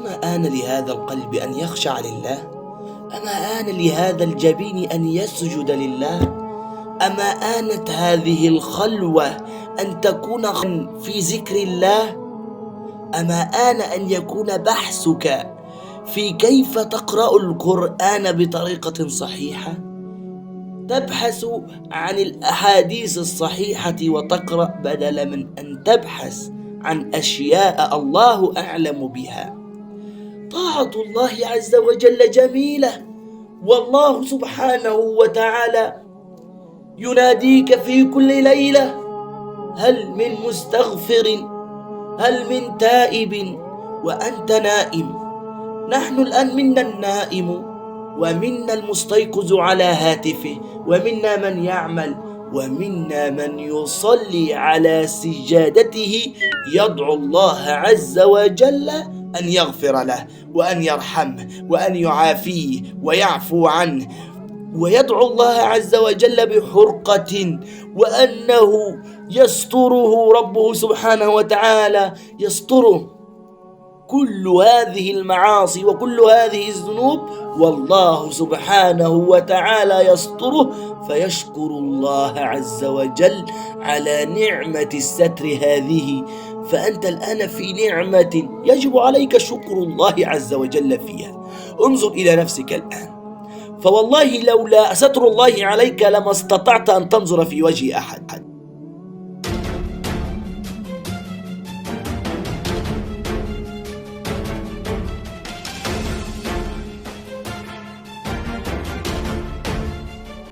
أما آن لهذا القلب أن يخشع لله؟ أما آن لهذا الجبين أن يسجد لله؟ أما آنت هذه الخلوة أن تكون في ذكر الله؟ أما آن أن يكون بحثك في كيف تقرأ القرآن بطريقة صحيحة؟ تبحث عن الأحاديث الصحيحة وتقرأ بدل من أن تبحث عن أشياء الله أعلم بها. طاعة الله عز وجل جميلة، والله سبحانه وتعالى يناديك في كل ليلة: هل من مستغفر؟ هل من تائب وأنت نائم؟ نحن الآن منا النائم ومنا المستيقظ على هاتفه، ومنا من يعمل، ومنا من يصلي على سجادته يدعو الله عز وجل أن يغفر له وأن يرحمه وأن يعافيه ويعفو عنه، ويدعو الله عز وجل بحرقة وأنه يستره ربه سبحانه وتعالى، يستره كل هذه المعاصي وكل هذه الذنوب، والله سبحانه وتعالى يستره، فيشكر الله عز وجل على نعمة الستر هذه. فأنت الآن في نعمة يجب عليك شكر الله عز وجل فيها. انظر إلى نفسك الآن، فوالله لولا ستر الله عليك لما استطعت أن تنظر في وجه أحد.